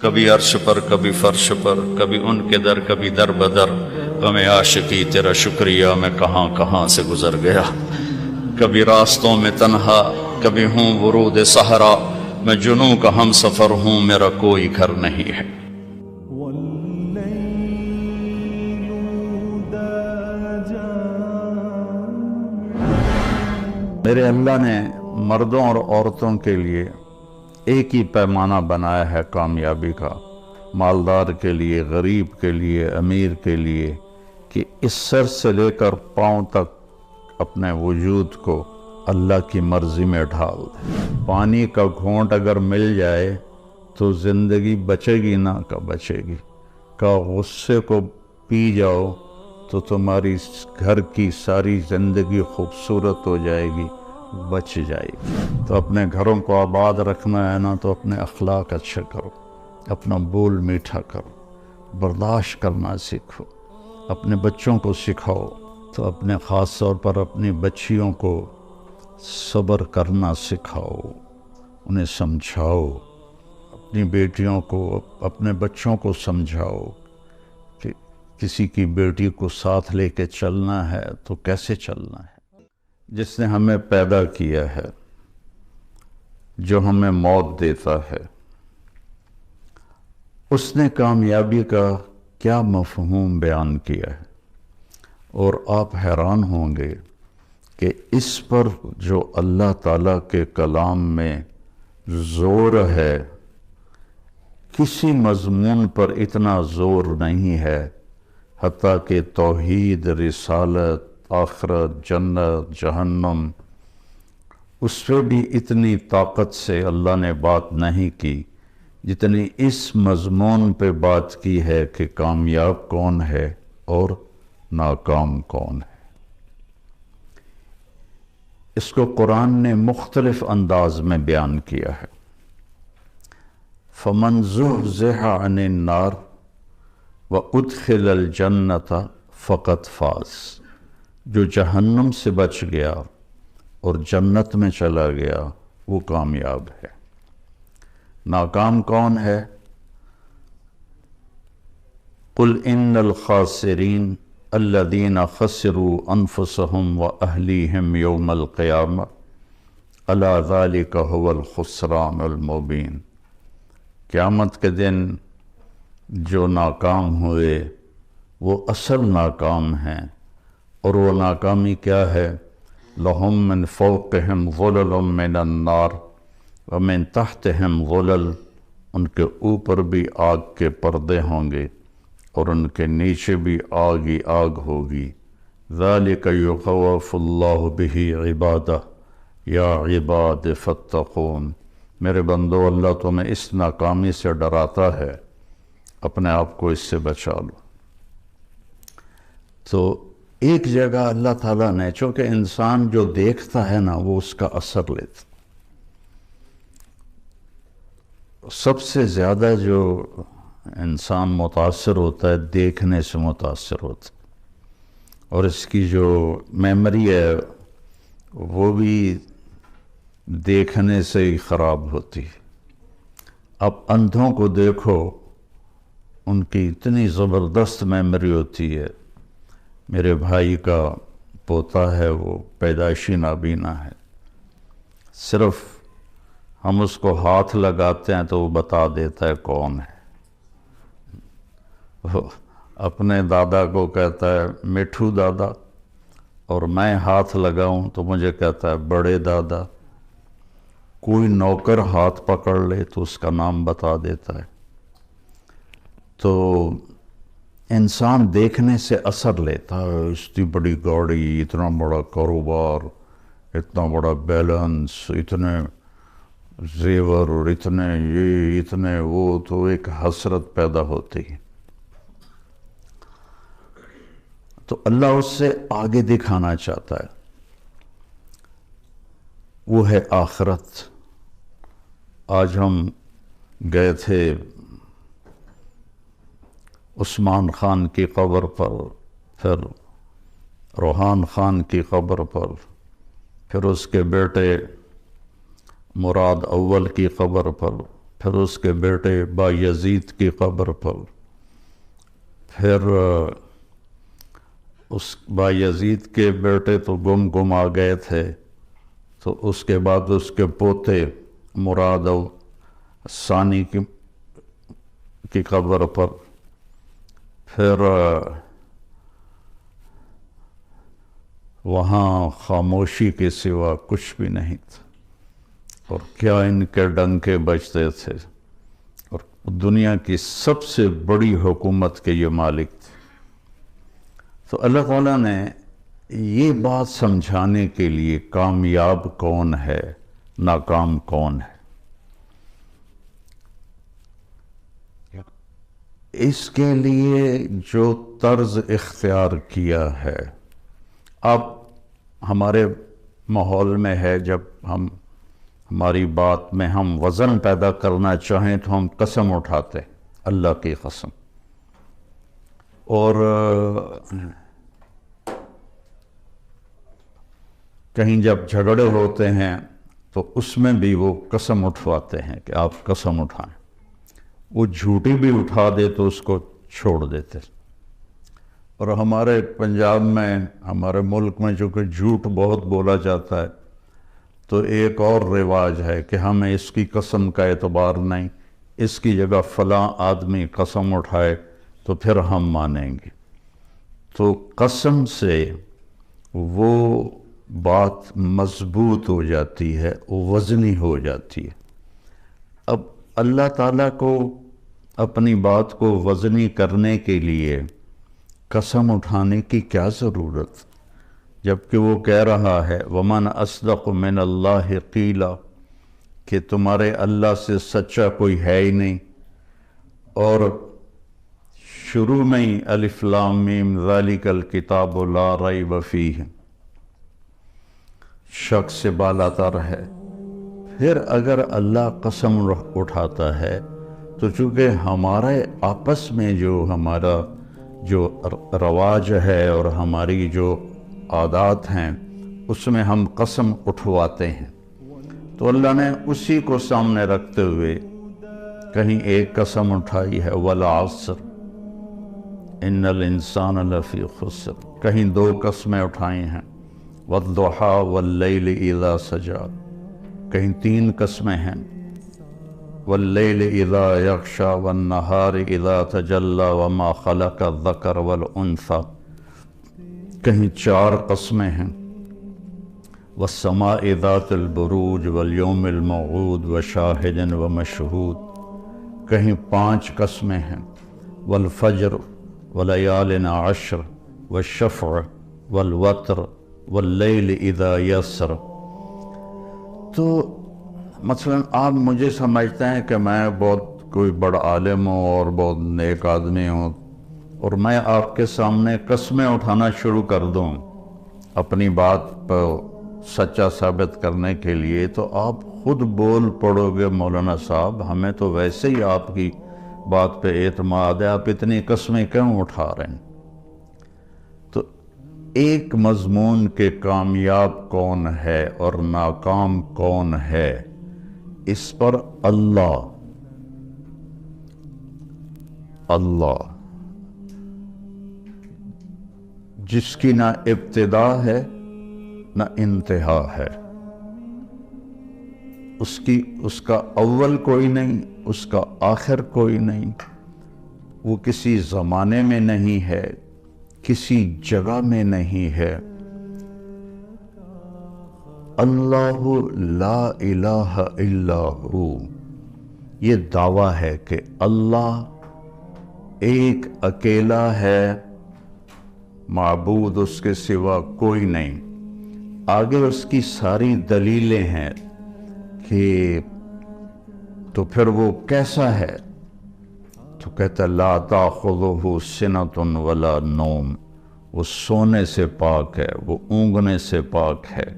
کبھی عرش پر کبھی فرش پر، کبھی ان کے در کبھی در بدر، غم عاشقی تیرا شکریہ میں کہاں کہاں سے گزر گیا، کبھی راستوں میں تنہا کبھی ہوں ورود صحرا، میں جنوں کا ہم سفر ہوں میرا کوئی گھر نہیں ہے۔ میرے اللہ نے مردوں اور عورتوں کے لیے ایک ہی پیمانہ بنایا ہے کامیابی کا، مالدار کے لیے، غریب کے لیے، امیر کے لیے، کہ اس سر سے لے کر پاؤں تک اپنے وجود کو اللہ کی مرضی میں ڈھال دے۔ پانی کا گھونٹ اگر مل جائے تو زندگی بچے گی نہ کہ بچے گی، کہ غصے کو پی جاؤ تو تمہاری گھر کی ساری زندگی خوبصورت ہو جائے گی، بچ جائے گی۔ تو اپنے گھروں کو آباد رکھنا ہے نا تو اپنے اخلاق اچھے کرو، اپنا بول میٹھا کرو، برداشت کرنا سیکھو، اپنے بچوں کو سکھاؤ، تو اپنے خاص طور پر اپنی بچیوں کو صبر کرنا سکھاؤ، انہیں سمجھاؤ، اپنی بیٹیوں کو، اپنے بچوں کو سمجھاؤ کہ کسی کی بیٹی کو ساتھ لے کے چلنا ہے تو کیسے چلنا ہے۔ جس نے ہمیں پیدا کیا ہے، جو ہمیں موت دیتا ہے، اس نے کامیابی کا کیا مفہوم بیان کیا ہے، اور آپ حیران ہوں گے کہ اس پر جو اللہ تعالیٰ کے کلام میں زور ہے، کسی مضمون پر اتنا زور نہیں ہے، حتیٰ کہ توحید، رسالت، آخرت، جنت، جہنم، اس پہ بھی اتنی طاقت سے اللہ نے بات نہیں کی جتنی اس مضمون پہ بات کی ہے کہ کامیاب کون ہے اور ناکام کون ہے۔ اس کو قرآن نے مختلف انداز میں بیان کیا ہے۔ فَمَنْ زُحْزِحَ عَنِ النَّارِ وَأُدْخِلَ الْجَنَّةَ فَقَدْ فَازَ، جو جہنم سے بچ گیا اور جنت میں چلا گیا وہ کامیاب ہے۔ ناکام کون ہے؟ قُلْ إِنَّ الْخَاسِرِينَ الَّذِينَ خَسِرُوا أَنفُسَهُمْ وَأَهْلِيهِمْ يَوْمَ الْقِيَامَةِ أَلَا ذَلِكَ هُوَ الْخُسْرَانُ الْمُبِينُ، قیامت کے دن جو ناکام ہوئے وہ اصل ناکام ہیں، اور وہ ناکامی کیا ہے؟ لَهُم مِّن فَوْقِهِمْ ظُلَلٌ مِّنَ النَّارِ وَمِن تَحْتِهِمْ ظُلَلٌ، ان کے اوپر بھی آگ کے پردے ہوں گے اور ان کے نیچے بھی آگ ہی آگ ہوگی۔ ذَلِكَ يُخَوَّفُ اللَّهُ بِهِ عِبَادَهُ يَا عِبَادِ فَاتَّقُونِ، میرے بندو اللہ تمہیں اس ناکامی سے ڈراتا ہے، اپنے آپ کو اس سے بچا لو۔ تو ایک جگہ اللہ تعالیٰ نے، چونکہ انسان جو دیکھتا ہے نا وہ اس کا اثر لیتا، سب سے زیادہ جو انسان متاثر ہوتا ہے دیکھنے سے متاثر ہوتا ہے، اور اس کی جو میموری ہے وہ بھی دیکھنے سے ہی خراب ہوتی ہے۔ اب اندھوں کو دیکھو، ان کی اتنی زبردست میموری ہوتی ہے۔ میرے بھائی کا پوتا ہے، وہ پیدائشی نابینا ہے، صرف ہم اس کو ہاتھ لگاتے ہیں تو وہ بتا دیتا ہے کون ہے۔ وہ اپنے دادا کو کہتا ہے مٹھو دادا، اور میں ہاتھ لگاؤں تو مجھے کہتا ہے بڑے دادا۔ کوئی نوکر ہاتھ پکڑ لے تو اس کا نام بتا دیتا ہے۔ تو انسان دیکھنے سے اثر لیتا ہے، اتنی بڑی گاڑی، اتنا بڑا کاروبار، اتنا بڑا بیلنس، اتنے زیور اور اتنے یہ اتنے وہ، تو ایک حسرت پیدا ہوتی ہے۔ تو اللہ اس سے آگے دکھانا چاہتا ہے، وہ ہے آخرت۔ آج ہم گئے تھے عثمان خان کی قبر پر، پھر روحان خان کی قبر پر، پھر اس کے بیٹے مراد اول کی قبر پر، پھر اس کے بیٹے بایزید کی قبر پر، پھر اس بایزید کے بیٹے تو گم آ گئے تھے، تو اس کے بعد اس کے پوتے مراد ثانی کی قبر پر، پھر وہاں خاموشی کے سوا کچھ بھی نہیں تھا، اور کیا ان کے ڈنکے بجتے تھے، اور دنیا کی سب سے بڑی حکومت کے یہ مالک تھے۔ تو اللہ تعالیٰ نے یہ بات سمجھانے کے لیے کامیاب کون ہے، ناکام کون ہے، اس کے لیے جو طرز اختیار کیا ہے۔ اب ہمارے ماحول میں ہے، جب ہماری بات میں ہم وزن پیدا کرنا چاہیں تو ہم قسم اٹھاتے، اللہ کی قسم، اور کہیں جب جھگڑے ہوتے ہیں تو اس میں بھی وہ قسم اٹھواتے ہیں کہ آپ قسم اٹھائیں، وہ جھوٹی بھی اٹھا دے تو اس کو چھوڑ دیتے۔ اور ہمارے پنجاب میں، ہمارے ملک میں جو کہ جھوٹ بہت بولا جاتا ہے، تو ایک اور رواج ہے کہ ہمیں اس کی قسم کا اعتبار نہیں، اس کی جگہ فلاں آدمی قسم اٹھائے تو پھر ہم مانیں گے۔ تو قسم سے وہ بات مضبوط ہو جاتی ہے، وزنی ہو جاتی ہے۔ اب اللہ تعالیٰ کو اپنی بات کو وزنی کرنے کے لیے قسم اٹھانے کی کیا ضرورت، جبکہ وہ کہہ رہا ہے وَمَنْ أَصْدَقُ مِنَ اللَّهِ قِيلًا، کہ تمہارے اللہ سے سچا کوئی ہے ہی نہیں۔ اور شروع میں ہی الف لام میم ذَلِكَ الْكِتَابُ لَا رَيْبَ فِيهِ، شک سے بالا تر ہے۔ پھر اگر اللہ قسم اٹھاتا ہے تو چونکہ ہمارے آپس میں ہمارا جو رواج ہے اور ہماری جو عادات ہیں اس میں ہم قسم اٹھواتے ہیں، تو اللہ نے اسی کو سامنے رکھتے ہوئے کہیں ایک قسم اٹھائی ہے وَالْعَصْرِ إِنَّ الْإِنسَانَ لَفِي خُسْرٍ، کہیں دو قسمیں اٹھائی ہیں وَالضُّحَىٰ وَاللَّيْلِ إِذَا سَجَىٰ، کہیں تین قسمیں ہیں وَاللَّيْلِ إِذَا يَغْشَىٰ وَالنَّهَارِ إِذَا تَجَلَّىٰ وَمَا خَلَقَ الذَّكَرَ وَالْأُنثَىٰ، کہیں چار قسمیں ہیں وَالسَّمَاءِ ذَاتِ الْبُرُوجِ وَالْيَوْمِ الْمَوْعُودِ وَشَاهِدٍ وَمَشْهُودٍ، کہیں پانچ قسمیں ہیں وَالْفَجْرِ وَلَيَالٍ عَشْرٍ وَالشَّفْعِ وَالْوَتْرِ وَاللَّيْلِ إِذَا يَسْرِ۔ تو مثلا آپ مجھے سمجھتے ہیں کہ میں بہت کوئی بڑا عالم ہوں اور بہت نیک آدمی ہوں، اور میں آپ کے سامنے قسمیں اٹھانا شروع کر دوں اپنی بات پر سچا ثابت کرنے کے لیے، تو آپ خود بول پڑو گے مولانا صاحب ہمیں تو ویسے ہی آپ کی بات پہ اعتماد ہے، آپ اتنی قسمیں کیوں اٹھا رہے ہیں؟ تو ایک مضمون کے کامیاب کون ہے اور ناکام کون ہے، اس پر اللہ جس کی نہ ابتدا ہے نہ انتہا ہے، اس کا اول کوئی نہیں، اس کا آخر کوئی نہیں، وہ کسی زمانے میں نہیں ہے، کسی جگہ میں نہیں ہے۔ اللہ لا الہ الا ہو، یہ دعویٰ ہے کہ اللہ ایک اکیلا ہے، معبود اس کے سوا کوئی نہیں۔ آگے اس کی ساری دلیلیں ہیں کہ تو پھر وہ کیسا ہے، تو کہتا لا تاخذہ سنۃ ولا نوم، وہ سونے سے پاک ہے، وہ اونگنے سے پاک ہے۔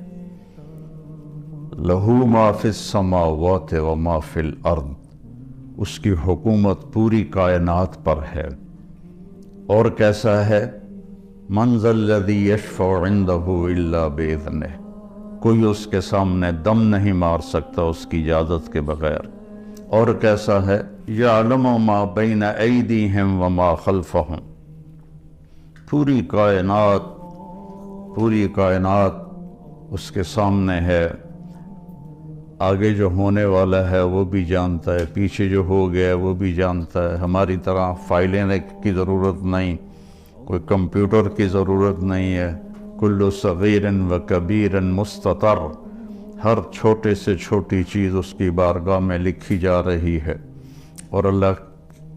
لہو ما فی السماوات و ما فی الارض، اس کی حکومت پوری کائنات پر ہے۔ اور کیسا ہے؟ من ذا الذی یشفع عندہ الا باذنہ، کوئی اس کے سامنے دم نہیں مار سکتا اس کی اجازت کے بغیر۔ اور کیسا ہے؟ یعلم ما بین ایدیہم وما خلفہم، پوری کائنات اس کے سامنے ہے، آگے جو ہونے والا ہے وہ بھی جانتا ہے، پیچھے جو ہو گیا ہے وہ بھی جانتا ہے۔ ہماری طرح فائلیں کی ضرورت نہیں، کوئی کمپیوٹر کی ضرورت نہیں ہے۔ کل صغیر و کبیر مستطر، ہر چھوٹے سے چھوٹی چیز اس کی بارگاہ میں لکھی جا رہی ہے۔ اور اللہ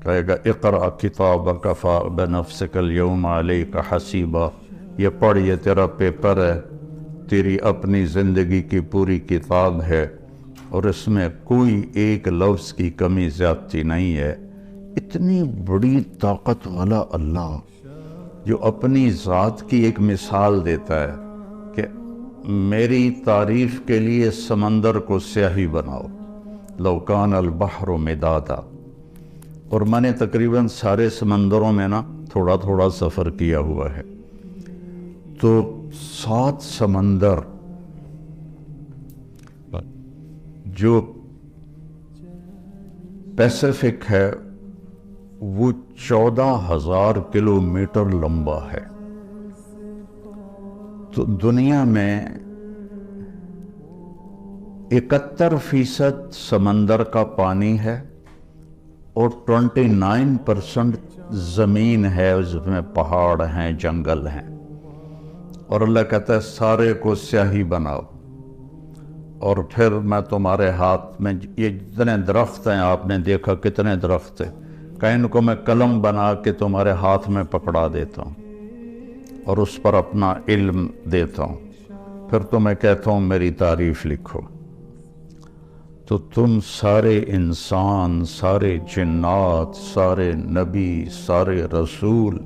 کہے گا اقرأ کتابک کفی بنفسک اليوم علیک حسیبا، یہ پڑھ، یہ تیرا پیپر ہے، تیری اپنی زندگی کی پوری کتاب ہے، اور اس میں کوئی ایک لفظ کی کمی زیادتی نہیں ہے۔ اتنی بڑی طاقت والا اللہ جو اپنی ذات کی ایک مثال دیتا ہے کہ میری تعریف کے لیے سمندر کو سیاہی بناؤ، لو کان البحر مدادا، اور میں نے تقریباً سارے سمندروں میں نا تھوڑا تھوڑا سفر کیا ہوا ہے، تو 7 سمندر جو پیسیفک ہے وہ 14,000 کلومیٹر لمبا ہے۔ تو دنیا میں 71% سمندر کا پانی ہے اور 29% زمین ہے، اس میں پہاڑ ہیں، جنگل ہیں، اور اللہ کہتا ہے سارے کو سیاہی بناؤ، اور پھر میں تمہارے ہاتھ میں یہ جتنے درخت ہیں، آپ نے دیکھا کتنے درخت ہیں، کہ ان کو میں قلم بنا کے تمہارے ہاتھ میں پکڑا دیتا ہوں اور اس پر اپنا علم دیتا ہوں، پھر تمہیں کہتا ہوں میری تعریف لکھو۔ تو تم سارے انسان، سارے جنات، سارے نبی، سارے رسول،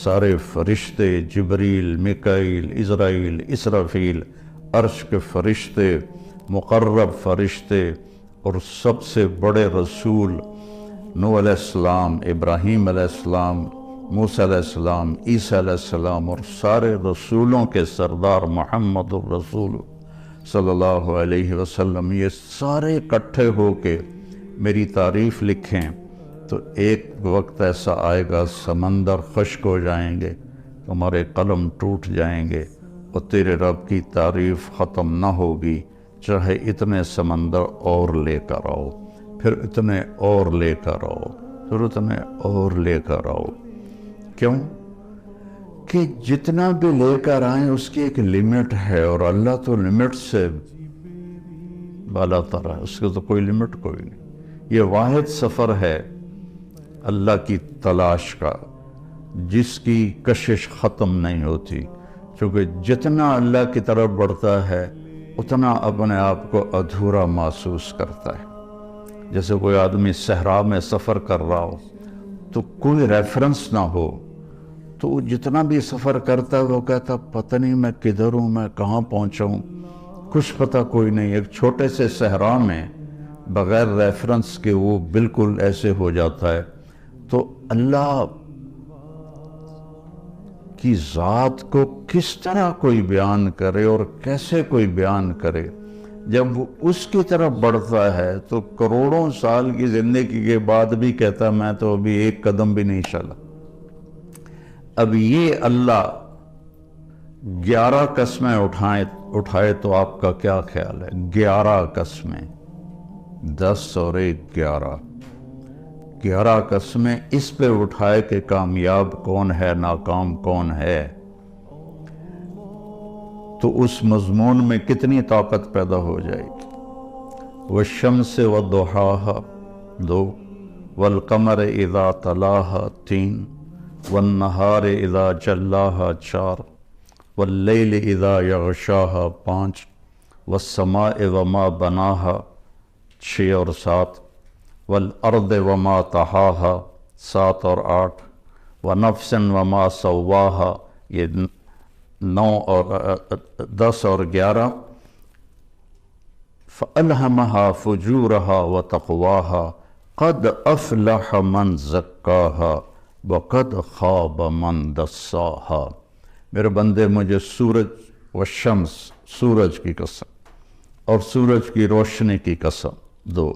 سارے فرشتے، جبریل، میکائیل، عزرائیل، اسرافیل، عرش کے فرشتے، مقرب فرشتے، اور سب سے بڑے رسول نوح علیہ السلام، ابراہیم علیہ السلام، موسیٰ علیہ السلام، عیسیٰ علیہ السلام، اور سارے رسولوں کے سردار محمد الرسول صلی اللہ علیہ وسلم، یہ سارے اکٹھے ہو کے میری تعریف لکھیں تو ایک وقت ایسا آئے گا سمندر خشک ہو جائیں گے، تمہارے قلم ٹوٹ جائیں گے، اور تیرے رب کی تعریف ختم نہ ہوگی، چاہے اتنے سمندر اور لے کر آؤ، پھر اتنے اور لے کر آؤ، پھر اتنے اور لے کر آؤ۔ کیوں؟ کہ جتنا بھی لے کر آئیں اس کی ایک لیمٹ ہے، اور اللہ تو لیمٹ سے بالا تر ہے، اس کے تو کوئی لیمٹ کوئی نہیں۔ یہ واحد سفر ہے اللہ کی تلاش کا، جس کی کشش ختم نہیں ہوتی، چونکہ جتنا اللہ کی طرف بڑھتا ہے اتنا اپنے آپ کو ادھورا محسوس کرتا ہے۔ جیسے کوئی آدمی صحرا میں سفر کر رہا ہو تو کوئی ریفرنس نہ ہو، تو وہ جتنا بھی سفر کرتا ہے وہ کہتا پتہ نہیں میں کدھر ہوں، میں کہاں پہنچا ہوں، کچھ پتہ کوئی نہیں۔ ایک چھوٹے سے صحرا میں بغیر ریفرنس کے وہ بالکل ایسے ہو جاتا ہے۔ تو اللہ کی ذات کو کس طرح کوئی بیان کرے اور کیسے کوئی بیان کرے؟ جب وہ اس کی طرف بڑھتا ہے تو کروڑوں سال کی زندگی کے بعد بھی کہتا میں تو ابھی ایک قدم بھی نہیں چلا۔ اب یہ اللہ 11 قسمیں اٹھائے تو آپ کا کیا خیال ہے؟ 11 قسمیں، 10 اور 1 11 قسمیں اس پہ اٹھائے کہ کامیاب کون ہے، ناکام کون ہے، تو اس مضمون میں کتنی طاقت پیدا ہو جائے گی۔ والشمس والضحاها 2، والقمر اذا تلاها 3، والنہار اذا جلاها 4، واللیل اذا یغشاها 5، والسماء وما بناها 6 اور 7، والارض وما طحاها 7 اور 8، ونفس وما سواها یہ 9 اور 10 اور 11، فَأَلْهَمَهَا فُجُورَهَا وَتَقْوَاهَا قَدْ أَفْلَحَ مَنْ زَكَّاهَا وَقَدْ خَابَ مَنْ دَسَّاهَا۔ میرے بندے مجھے سورج والشمس، سورج کی قسم، اور سورج کی روشنی کی قسم دو،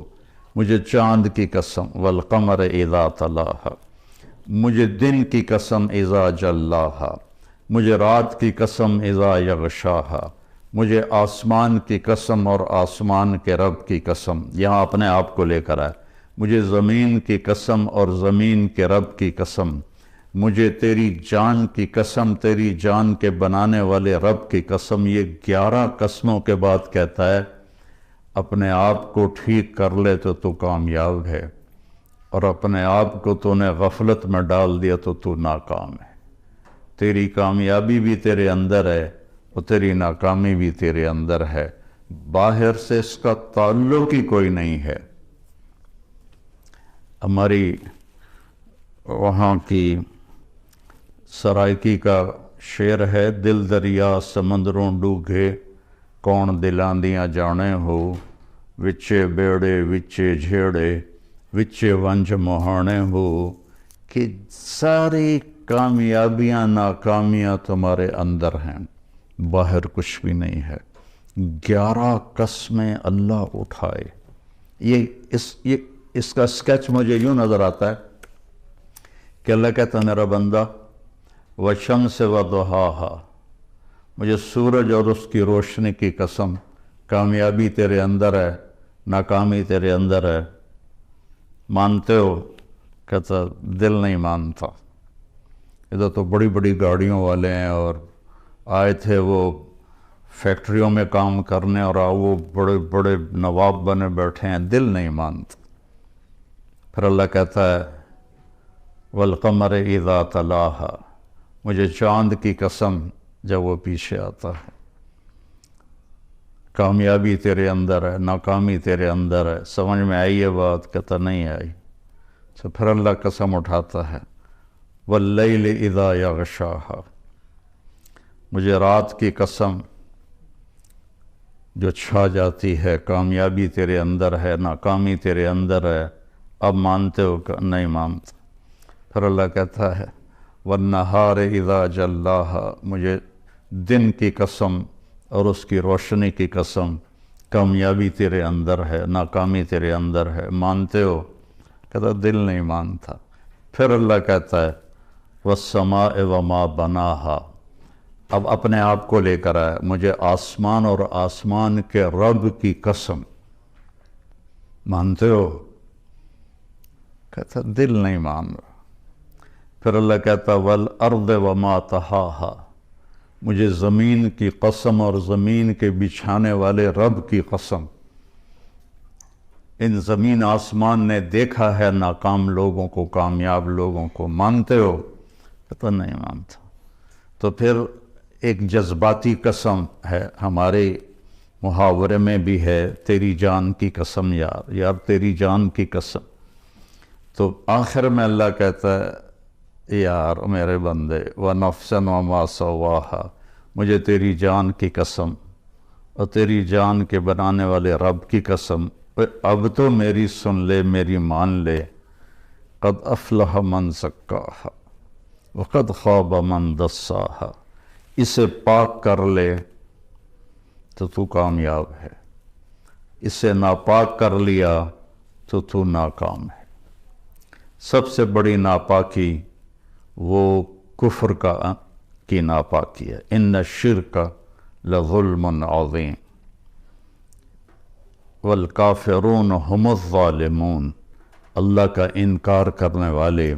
مجھے چاند کی قسم والقمر اذا تلاہا، مجھے دن کی قسم اذا جلاہا، مجھے رات کی قسم اذا یغشاہا، مجھے آسمان کی قسم اور آسمان کے رب کی قسم، یہاں اپنے آپ کو لے کر آئے، مجھے زمین کی قسم اور زمین کے رب کی قسم، مجھے تیری جان کی قسم، تیری جان کے بنانے والے رب کی قسم۔ یہ 11 قسموں کے بعد کہتا ہے اپنے آپ کو ٹھیک کر لے تو کامیاب ہے، اور اپنے آپ کو تو نے غفلت میں ڈال دیا تو ناکام ہے۔ تیری کامیابی بھی تیرے اندر ہے اور تیری ناکامی بھی تیرے اندر ہے، باہر سے اس کا تعلق ہی کوئی نہیں ہے۔ ہماری وہاں کی سرائکی کا شعر ہے، دل دریا سمندروں ڈوگے کون دلاندیاں جانے ہو، وچے بیڑے وچے جھیڑے وچے ونج مہانے ہو، کہ ساری کامیابیاں ناکامیاں تمہارے اندر ہیں، باہر کچھ بھی نہیں ہے۔ 11 قسمیں اللہ اٹھائے۔ اس کا سکیچ مجھے یوں نظر آتا ہے کہ اللہ کہتا ہے میرا بندہ وَالشَّمْسِ وَضُحَاهَا، مجھے سورج اور اس کی روشنی کی قسم، کامیابی تیرے اندر ہے، ناکامی تیرے اندر ہے، مانتے ہو؟ کہتا دل نہیں مانتا۔ ادھر تو بڑی بڑی گاڑیوں والے ہیں اور آئے تھے وہ فیکٹریوں میں کام کرنے، اور وہ بڑے بڑے نواب بنے بیٹھے ہیں، دل نہیں مانتا۔ پھر اللہ کہتا ہے والقمر اذا تلاہا، مجھے چاند کی قسم جب وہ پیچھے آتا ہے، کامیابی تیرے اندر ہے، ناکامی تیرے اندر ہے۔ سمجھ میں آئی یہ بات؟ کہتا نہیں آئی۔ تو پھر اللہ قسم اٹھاتا ہے واللیل اذا یغشاہا، مجھے رات کی قسم جو چھا جاتی ہے، کامیابی تیرے اندر ہے، ناکامی تیرے اندر ہے، اب مانتے ہو کہ نہیں مانتے؟ پھر اللہ کہتا ہے والنہار اذا جلاہا، مجھے دن کی قسم اور اس کی روشنی کی قسم، کامیابی تیرے اندر ہے، ناکامی تیرے اندر ہے، مانتے ہو؟ کہتا دل نہیں مانتا۔ پھر اللہ کہتا ہے والسماء وما بناہا، اب اپنے آپ کو لے کر آئے، مجھے آسمان اور آسمان کے رب کی قسم، مانتے ہو؟ کہتا دل نہیں مان رہا۔ پھر اللہ کہتا والارض وما طحاہا، مجھے زمین کی قسم اور زمین کے بچھانے والے رب کی قسم، ان زمین آسمان نے دیکھا ہے ناکام لوگوں کو، کامیاب لوگوں کو، مانتے ہو؟ کہتا نہیں مانتا۔ تو پھر ایک جذباتی قسم ہے، ہمارے محاورے میں بھی ہے، تیری جان کی قسم یار، یار تیری جان کی قسم۔ تو آخر میں اللہ کہتا ہے یار میرے بندے وَنَفْسًا وَمَا سَوَّاهَا، مجھے تیری جان کی قسم اور تیری جان کے بنانے والے رب کی قسم، اب تو میری سن لے، میری مان لے، قد افلح من زکاہا وقد خاب من دساہا، اسے پاک کر لے تو کامیاب ہے، اسے ناپاک کر لیا تو ناکام ہے۔ سب سے بڑی ناپاکی وہ کفر کی ناپاکی ہے، ان الشرک لظلم عظیم والکافرون هم الظالمون، اللہ کا انکار کرنے والے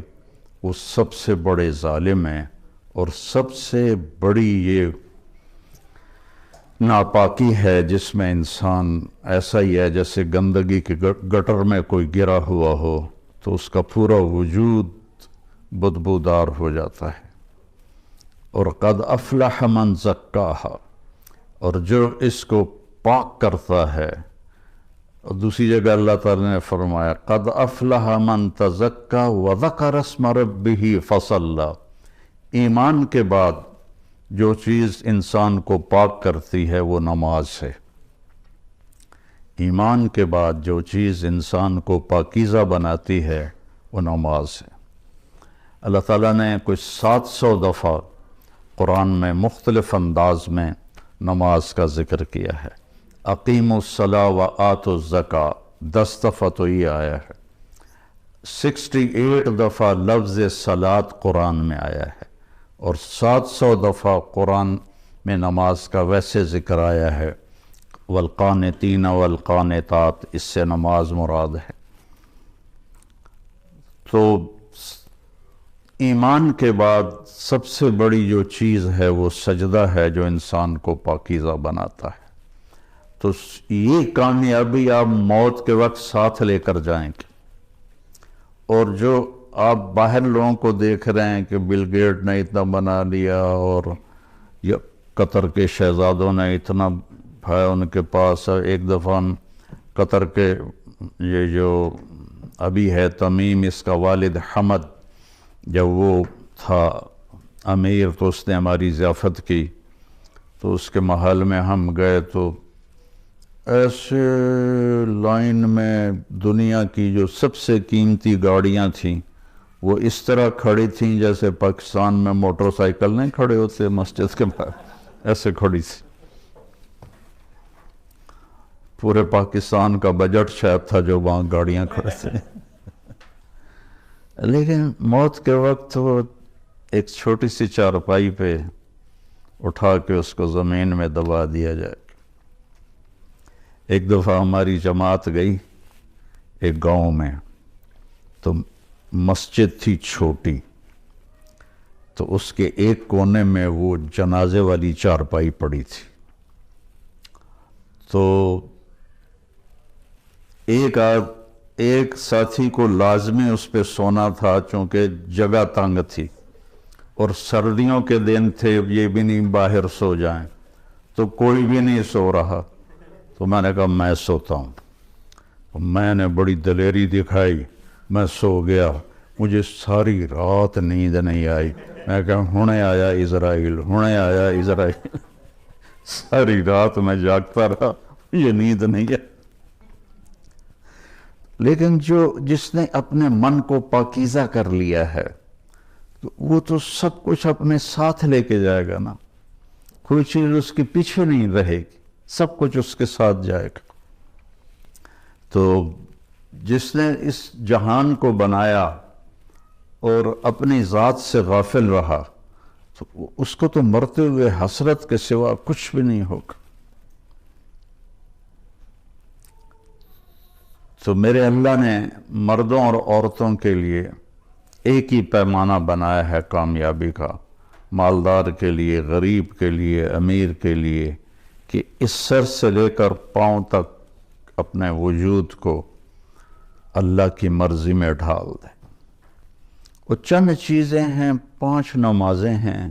وہ سب سے بڑے ظالم ہیں، اور سب سے بڑی یہ ناپاکی ہے جس میں انسان ایسا ہی ہے جیسے گندگی کے گٹر میں کوئی گرا ہوا ہو تو اس کا پورا وجود بدبودار ہو جاتا ہے۔ اور قد افلح من زکاہا، اور جو اس کو پاک کرتا ہے، اور دوسری جگہ اللہ تعالیٰ نے فرمایا قد افلح من تزکا وذکر اسم ربہ فصلی، ایمان کے بعد جو چیز انسان کو پاک کرتی ہے وہ نماز ہے۔ ایمان کے بعد جو چیز انسان کو پاکیزہ بناتی ہے وہ نماز ہے۔ اللہ تعالیٰ نے کچھ 700 دفعہ قرآن میں مختلف انداز میں نماز کا ذکر کیا ہے۔ اقیموا الصلاۃ وآتوا الزکاۃ، 10 دفعہ تو یہ آیا ہے، 68 دفعہ لفظ صلاۃ قرآن میں آیا ہے، اور 700 دفعہ قرآن میں نماز کا ویسے ذکر آیا ہے، والقانتین والقانتات، اس سے نماز مراد ہے۔ تو ایمان کے بعد سب سے بڑی جو چیز ہے وہ سجدہ ہے، جو انسان کو پاکیزہ بناتا ہے۔ تو یہ کامیابی آپ موت کے وقت ساتھ لے کر جائیں گے۔ اور جو آپ باہر لوگوں کو دیکھ رہے ہیں کہ بل گیٹ نے اتنا بنا لیا، اور قطر کے شہزادوں نے اتنا ہے ان کے پاس، ایک دفعہ قطر کے یہ جو ابھی ہے تمیم، اس کا والد حمد، جب وہ تھا امیر تو اس نے ہماری ضیافت کی، تو اس کے محل میں ہم گئے تو ایسے لائن میں دنیا کی جو سب سے قیمتی گاڑیاں تھیں وہ اس طرح کھڑی تھیں جیسے پاکستان میں موٹر سائیکل نہیں کھڑے ہوتے مسجد کے باہر، ایسے کھڑی تھی۔ پورے پاکستان کا بجٹ شاید تھا جو وہاں گاڑیاں کھڑے تھے۔ لیکن موت کے وقت وہ ایک چھوٹی سی چارپائی پہ اٹھا کے اس کو زمین میں دبا دیا جائے۔ ایک دفعہ ہماری جماعت گئی ایک گاؤں میں، تو مسجد تھی چھوٹی، تو اس کے ایک کونے میں وہ جنازے والی چارپائی پڑی تھی۔ تو ایک ساتھی کو لازمی اس پہ سونا تھا، چونکہ جگہ تنگ تھی اور سردیوں کے دن تھے، یہ بھی نہیں باہر سو جائیں، تو کوئی بھی نہیں سو رہا۔ تو میں نے کہا میں سوتا ہوں۔ میں نے بڑی دلیری دکھائی، میں سو گیا، مجھے ساری رات نیند نہیں آئی۔ میں کہا ہونے آیا اسرائیل، ہونے آیا اسرائیل۔ ساری رات میں جاگتا رہا، یہ نیند نہیں ہے۔ لیکن جس نے اپنے من کو پاکیزہ کر لیا ہے وہ تو سب کچھ اپنے ساتھ لے کے جائے گا نا، کوئی چیز اس کے پیچھے نہیں رہے گی، سب کچھ اس کے ساتھ جائے گا۔ تو جس نے اس جہان کو بنایا اور اپنی ذات سے غافل رہا، تو اس کو تو مرتے ہوئے حسرت کے سوا کچھ بھی نہیں ہوگا۔ تو میرے اللہ نے مردوں اور عورتوں کے لیے ایک ہی پیمانہ بنایا ہے کامیابی کا، مالدار کے لیے، غریب کے لیے، امیر کے لیے، کہ اس سر سے لے کر پاؤں تک اپنے وجود کو اللہ کی مرضی میں ڈھال دے۔ وہ چند چیزیں ہیں، 5 نمازیں ہیں،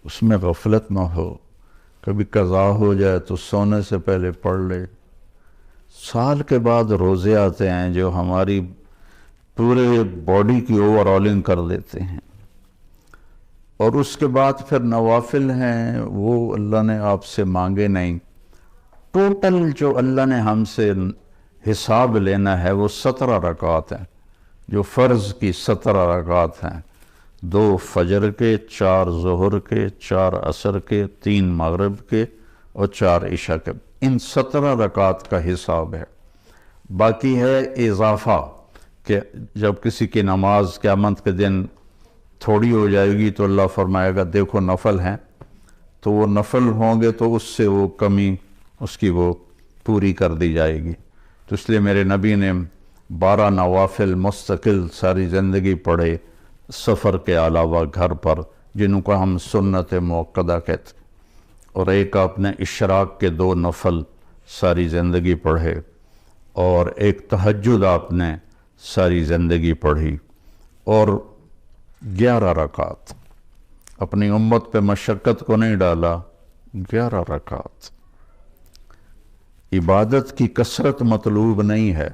اس میں غفلت نہ ہو، کبھی قضا ہو جائے تو سونے سے پہلے پڑھ لے۔ سال کے بعد روزے آتے ہیں جو ہماری پورے باڈی کی اوور آلنگ کر دیتے ہیں، اور اس کے بعد پھر نوافل ہیں، وہ اللہ نے آپ سے مانگے نہیں۔ ٹوٹل جو اللہ نے ہم سے حساب لینا ہے وہ 17 رکعات ہیں، جو فرض کی 17 رکعات ہیں، 2 فجر کے، 4 ظہر کے، 4 عصر کے، 3 مغرب کے اور 4 عشاء کے، ان 17 رکعات کا حساب ہے۔ باقی ہے اضافہ، کہ جب کسی کی نماز قیامت کے دن تھوڑی ہو جائے گی تو اللہ فرمائے گا دیکھو نفل ہیں، تو وہ نفل ہوں گے تو اس سے وہ کمی اس کی وہ پوری کر دی جائے گی۔ تو اس لیے میرے نبی نے 12 نوافل مستقل ساری زندگی پڑھے، سفر کے علاوہ گھر پر، جن کو ہم سنت موقدہ کہتے، اور ایک آپ نے اشراق کے 2 نفل ساری زندگی پڑھے، اور ایک تہجد آپ نے ساری زندگی پڑھی، اور 11 رکعت۔ اپنی امت پہ مشقت کو نہیں ڈالا، 11 رکعت۔ عبادت کی کثرت مطلوب نہیں ہے،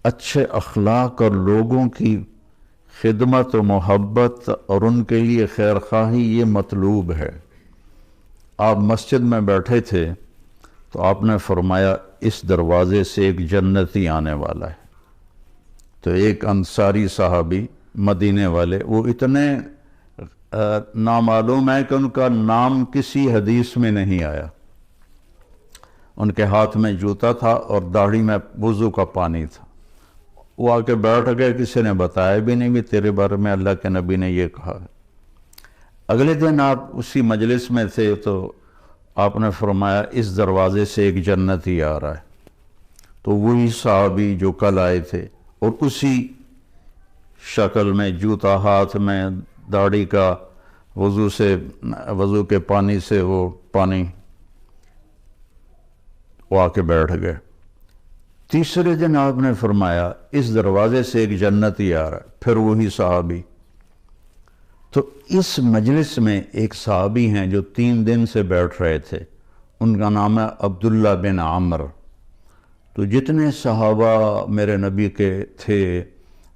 اچھے اخلاق اور لوگوں کی خدمت و محبت اور ان کے لیے خیر خواہی یہ مطلوب ہے۔ آپ مسجد میں بیٹھے تھے تو آپ نے فرمایا اس دروازے سے ایک جنتی آنے والا ہے، تو ایک انصاری صحابی مدینے والے، وہ اتنے نامعلوم ہے کہ ان کا نام کسی حدیث میں نہیں آیا، ان کے ہاتھ میں جوتا تھا اور داڑھی میں وضو کا پانی تھا. وہ آ کے بیٹھ گئے, کسی نے بتایا بھی نہیں بھی تیرے بارے میں اللہ کے نبی نے یہ کہا. اگلے دن آپ اسی مجلس میں تھے تو آپ نے فرمایا اس دروازے سے ایک جنتی آ رہا ہے. تو وہی صحابی جو کل آئے تھے اور اسی شکل میں جوتا ہاتھ میں, داڑھی کا وضو کے پانی سے وہ پانی, وہ آ کے بیٹھ گئے. تیسرے دن آپ نے فرمایا اس دروازے سے ایک جنتی آ رہا ہے, پھر وہی صحابی. تو اس مجلس میں ایک صحابی ہیں جو 3 دن سے بیٹھ رہے تھے, ان کا نام ہے عبداللہ بن عامر. تو جتنے صحابہ میرے نبی کے تھے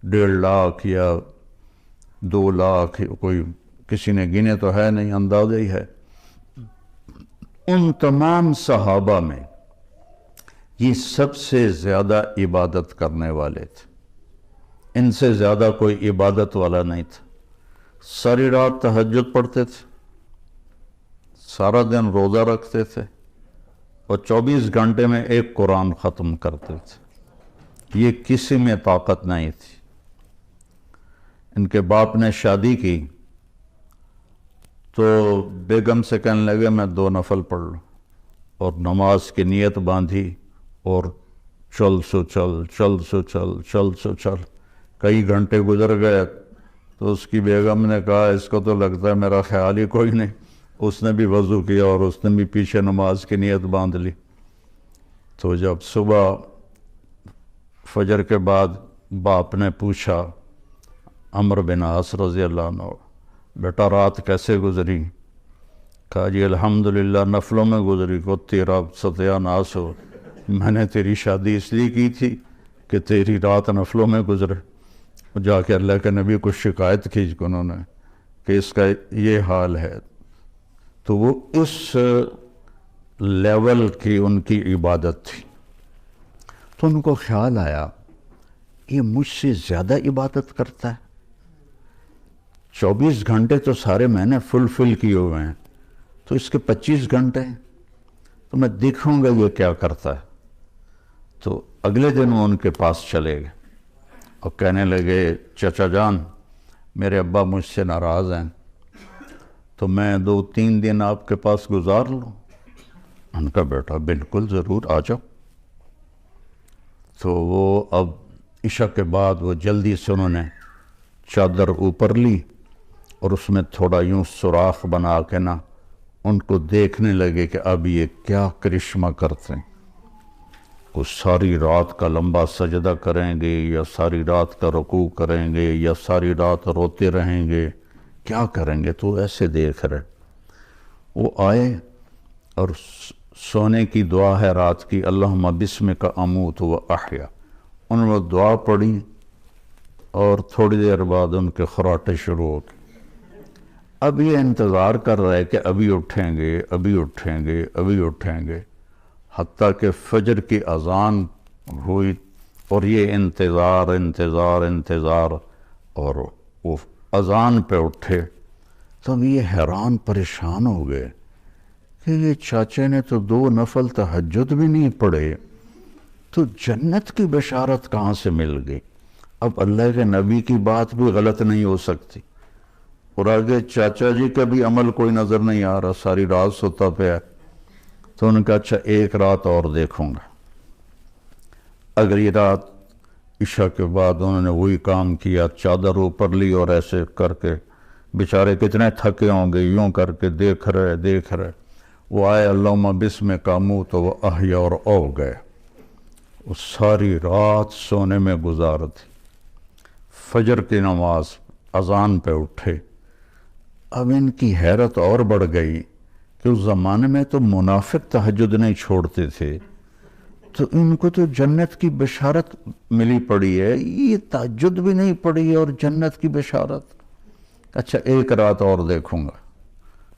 1.5 لاکھ یا 2 لاکھ, کوئی کسی نے گنے تو ہے نہیں, اندازہ ہی ہے. ان تمام صحابہ میں یہ سب سے زیادہ عبادت کرنے والے تھے. ان سے زیادہ کوئی عبادت والا نہیں تھا. ساری رات تہجد پڑھتے تھے, سارا دن روزہ رکھتے تھے, اور 24 گھنٹے میں ایک قرآن ختم کرتے تھے. یہ کسی میں طاقت نہیں تھی. ان کے باپ نے شادی کی تو بیگم سے کہنے لگے میں 2 نفل پڑھ لوں, اور نماز کی نیت باندھی اور چل سو چل. کئی گھنٹے گزر گئے تو اس کی بیگم نے کہا اس کو تو لگتا ہے میرا خیال ہی کوئی نہیں. اس نے بھی وضو کیا اور اس نے بھی پیچھے نماز کی نیت باندھ لی. تو جب صبح فجر کے بعد باپ نے پوچھا عمرو بن عاص رضی اللہ عنہ, بیٹا رات کیسے گزری؟ کہا جی الحمدللہ نفلوں میں گزری. کو تیرا ستیہ ناس ہو, میں نے تیری شادی اس لیے کی تھی کہ تیری رات نفلوں میں گزرے. جا کے اللہ کے نبی کو شکایت کی انہوں نے کہ اس کا یہ حال ہے. تو وہ اس لیول کی ان کی عبادت تھی. تو ان کو خیال آیا یہ مجھ سے زیادہ عبادت کرتا ہے. 24 گھنٹے تو سارے میں نے فل کیے ہوئے ہیں, تو اس کے 25 گھنٹے ہیں, تو میں دیکھوں گا یہ کیا کرتا ہے. تو اگلے دن وہ ان کے پاس چلے گئے اور کہنے لگے چچا جان میرے ابا مجھ سے ناراض ہیں, تو میں 2-3 دن آپ کے پاس گزار لوں؟ ان کا بیٹا بالکل ضرور آ جاؤ. تو وہ اب عشاء کے بعد وہ جلدی سے انہوں نے چادر اوپر لی اور اس میں تھوڑا یوں سوراخ بنا کے نا ان کو دیکھنے لگے کہ اب یہ کیا کرشمہ کرتے ہیں. وہ ساری رات کا لمبا سجدہ کریں گے یا ساری رات کا رکوع کریں گے یا ساری رات روتے رہیں گے, کیا کریں گے؟ تو ایسے دیکھ رہے. وہ آئے اور سونے کی دعا ہے رات کی, اللہم بسمک اموت و احیا. انہوں نے دعا پڑھی اور تھوڑی دیر بعد ان کے خراٹے شروع ہو گئے. اب یہ انتظار کر رہے کہ ابھی اٹھیں گے ابھی اٹھیں گے ابھی اٹھیں گے, حتیٰ کہ فجر کی اذان ہوئی اور یہ انتظار اور وہ اذان پہ اٹھے. تو یہ حیران پریشان ہو گئے کہ یہ چاچے نے تو 2 نفل تہجد بھی نہیں پڑھے, تو جنت کی بشارت کہاں سے مل گئی؟ اب اللہ کے نبی کی بات بھی غلط نہیں ہو سکتی. اور آگے چاچا جی کا بھی عمل کوئی نظر نہیں آ رہا, ساری رات سوتا پہ. تو انہوں نے کہا اچھا ایک رات اور دیکھوں گا. اگلی رات عشاء کے بعد انہوں نے وہی کام کیا, چادر اوپر لی اور ایسے کر کے, بیچارے کتنے تھکے ہوں گے, یوں کر کے دیکھ رہے. وہ آئے اللہم بسمک اموت و احیا اور او گئے. وہ ساری رات سونے میں گزار تھی. فجر کی نماز اذان پہ اٹھے. اب ان کی حیرت اور بڑھ گئی کہ اس زمانے میں تو منافق تہجد نہیں چھوڑتے تھے, تو ان کو تو جنت کی بشارت ملی پڑی ہے, یہ تہجد بھی نہیں پڑی اور جنت کی بشارت. اچھا ایک رات اور دیکھوں گا.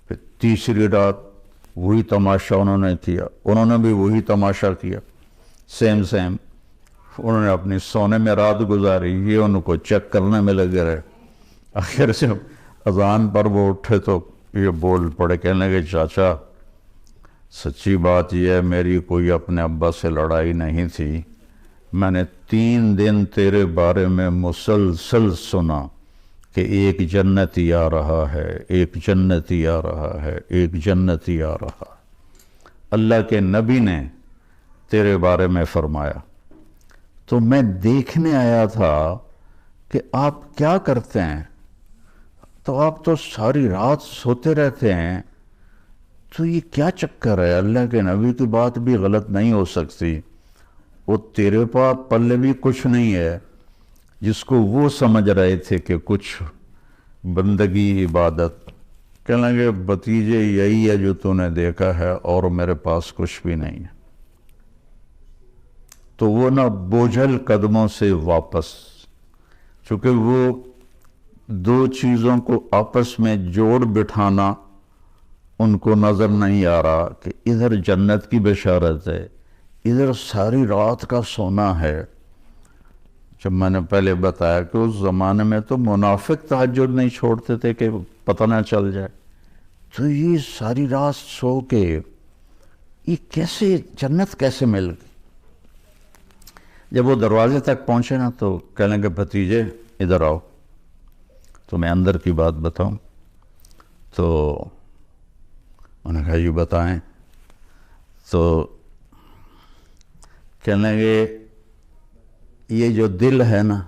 پھر تیسری رات وہی تماشا انہوں نے کیا, انہوں نے بھی وہی تماشا کیا, سیم. انہوں نے اپنی سونے میں رات گزاری, یہ ان کو چیک کرنے میں لگے رہے. آخر سے اذان پر وہ اٹھے تو یہ بول پڑے, کہنے لگے چاچا سچی بات یہ ہے میری کوئی اپنے ابا سے لڑائی نہیں تھی، میں نے 3 دن تیرے بارے میں مسلسل سنا کہ ایک جنتی آ رہا ہے، ایک جنتی آ رہا ہے، ایک جنتی آ رہا ہے۔ اللہ کے نبی نے تیرے بارے میں فرمایا، تو میں دیکھنے آیا تھا کہ آپ کیا کرتے ہیں، تو آپ تو ساری رات سوتے رہتے ہیں، تو یہ کیا چکر ہے؟ اللہ کے نبی کی بات بھی غلط نہیں ہو سکتی، وہ تیرے پاس پلے بھی کچھ نہیں ہے، جس کو وہ سمجھ رہے تھے کہ کچھ بندگی عبادت، کہنے لگے بھتیجے یہی ہے جو تو نے دیکھا ہے، اور میرے پاس کچھ بھی نہیں ہے۔ تو وہ نہ بوجھل قدموں سے واپس، چونکہ وہ 2 چیزوں کو آپس میں جوڑ بٹھانا ان کو نظر نہیں آ رہا کہ ادھر جنت کی بشارت ہے، ادھر ساری رات کا سونا ہے۔ جب میں نے پہلے بتایا کہ اس زمانے میں تو منافق تہجد نہیں چھوڑتے تھے کہ پتہ نہ چل جائے، تو یہ ساری رات سو کے یہ کیسے جنت کیسے مل گئی؟ جب وہ دروازے تک پہنچے نا تو کہنے لگے بھتیجے ادھر آؤ، تو میں اندر کی بات بتاؤں، تو انہوں نے کہا یہ بتائیں، تو کہنے لگے یہ جو دل ہے نا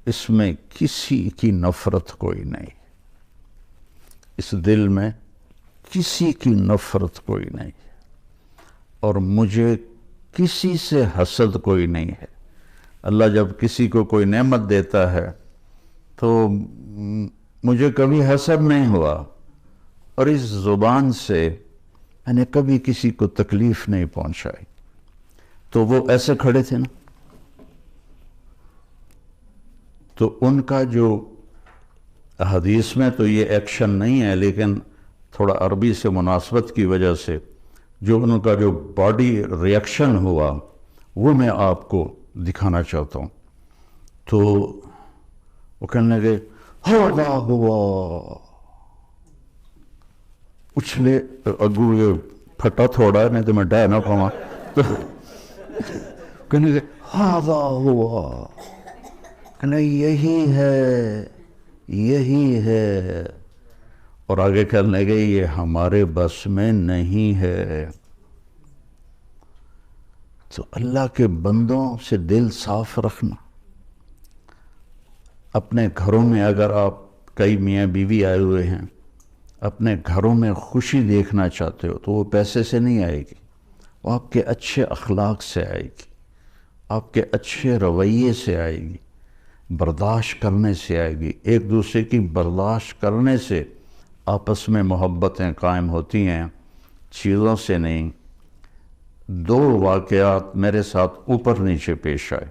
اس میں کسی کی نفرت کوئی نہیں، اس دل میں کسی کی نفرت کوئی نہیں، اور مجھے کسی سے حسد کوئی نہیں ہے۔ اللہ جب کسی کو کوئی نعمت دیتا ہے تو مجھے کبھی حسد نہیں ہوا، اور اس زبان سے میں نے کبھی کسی کو تکلیف نہیں پہنچائی۔ تو وہ ایسے کھڑے تھے نا، تو ان کا جو حدیث میں تو یہ ایکشن نہیں ہے، لیکن تھوڑا عربی سے مناسبت کی وجہ سے جو ان کا جو باڈی ریئیکشن ہوا وہ میں آپ کو دکھانا چاہتا ہوں۔ تو وہ کہنے لگے ہوا ہوا، اچھلے اگو یہ پھٹا تھوڑا ہے نہیں تو میں ڈہ نہ پاؤں، تو کہنے لگے ہوا ہوا، کہنے یہی ہے یہی ہے، اور آگے کہنے لگے یہ ہمارے بس میں نہیں ہے۔ تو اللہ کے بندوں سے دل صاف رکھنا۔ اپنے گھروں میں اگر آپ کئی میاں بیوی آئے ہوئے ہیں، اپنے گھروں میں خوشی دیکھنا چاہتے ہو تو وہ پیسے سے نہیں آئے گی، وہ آپ کے اچھے اخلاق سے آئے گی، آپ کے اچھے رویے سے آئے گی، برداشت کرنے سے آئے گی۔ ایک دوسرے کی برداشت کرنے سے آپس میں محبتیں قائم ہوتی ہیں، چیزوں سے نہیں۔ 2 واقعات میرے ساتھ اوپر نیچے پیش آئے۔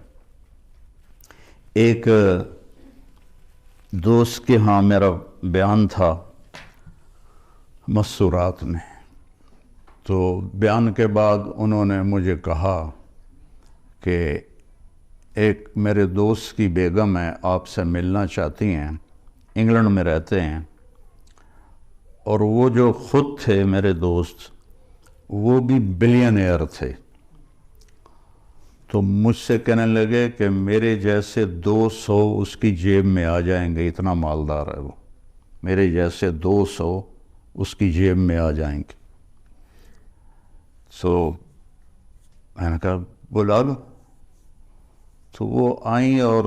ایک دوست کے ہاں میرا بیان تھا مسورات میں، تو بیان کے بعد انہوں نے مجھے کہا کہ ایک میرے دوست کی بیگم ہے، آپ سے ملنا چاہتی ہیں، انگلینڈ میں رہتے ہیں، اور وہ جو خود تھے میرے دوست وہ بھی بلینئر تھے، تو مجھ سے کہنے لگے کہ میرے جیسے 200 اس کی جیب میں آ جائیں گے، اتنا مالدار ہے وہ، میرے جیسے 200 اس کی جیب میں آ جائیں گے۔ سو میں نے کہا بلا لو، تو وہ آئیں اور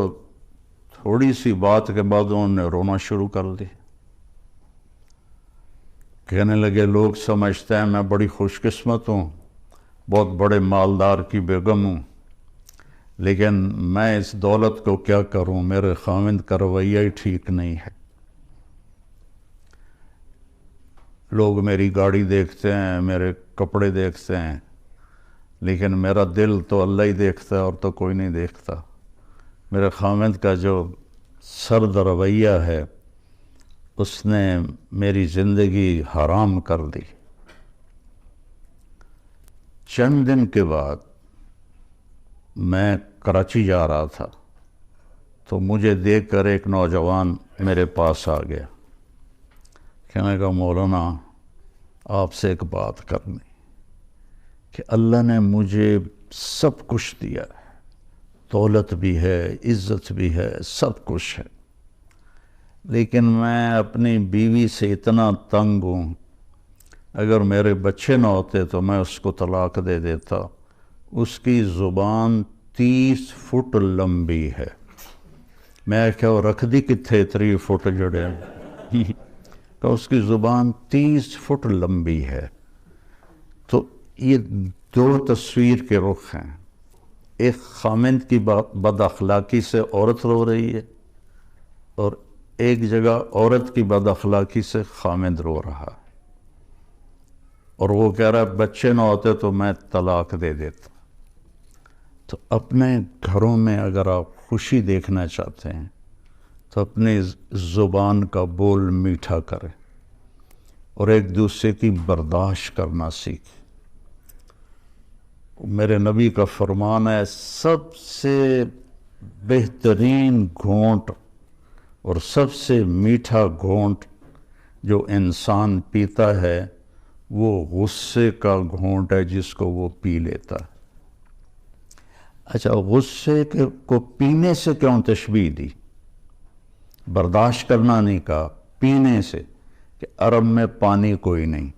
تھوڑی سی بات کے بعد انہوں نے رونا شروع کر دی۔ کہنے لگے لوگ سمجھتے ہیں میں بڑی خوش قسمت ہوں، بہت بڑے مالدار کی بیگم ہوں، لیکن میں اس دولت کو کیا کروں، میرے خاوند کا رویہ ہی ٹھیک نہیں ہے۔ لوگ میری گاڑی دیکھتے ہیں، میرے کپڑے دیکھتے ہیں، لیکن میرا دل تو اللہ ہی دیکھتا ہے اور تو کوئی نہیں دیکھتا۔ میرے خاوند کا جو سرد رویہ ہے اس نے میری زندگی حرام کر دی۔ چند دن کے بعد میں کراچی جا رہا تھا تو مجھے دیکھ کر ایک نوجوان میرے پاس آ گیا، کہنے لگا مولانا آپ سے ایک بات کرنی کہ اللہ نے مجھے سب کچھ دیا ہے، دولت بھی ہے، عزت بھی ہے، سب کچھ ہے، لیکن میں اپنی بیوی سے اتنا تنگ ہوں، اگر میرے بچے نہ ہوتے تو میں اس کو طلاق دے دیتا۔ اس کی زبان 30 فٹ لمبی ہے۔ میں کیا رکھ دی کتنے 3 فٹ جڑے کہ اس کی زبان 30 فٹ لمبی ہے۔ تو یہ دو تصویر کے رخ ہیں، ایک خامند کی بد اخلاقی سے عورت رو رہی ہے، اور ایک جگہ عورت کی بد اخلاقی سے خامند رو رہا ہے، اور وہ کہہ رہا ہے بچے نہ ہوتے تو میں طلاق دے دیتا۔ تو اپنے گھروں میں اگر آپ خوشی دیکھنا چاہتے ہیں تو اپنی زبان کا بول میٹھا کریں اور ایک دوسرے کی برداشت کرنا سیکھیں۔ میرے نبی کا فرمان ہے سب سے بہترین گھونٹ اور سب سے میٹھا گھونٹ جو انسان پیتا ہے وہ غصے کا گھونٹ ہے جس کو وہ پی لیتا ہے۔ اچھا، غصے کو پینے سے کیوں تشبیہ دی؟ برداشت کرنا نہیں کہا، پینے سے، کہ عرب میں پانی کوئی نہیں،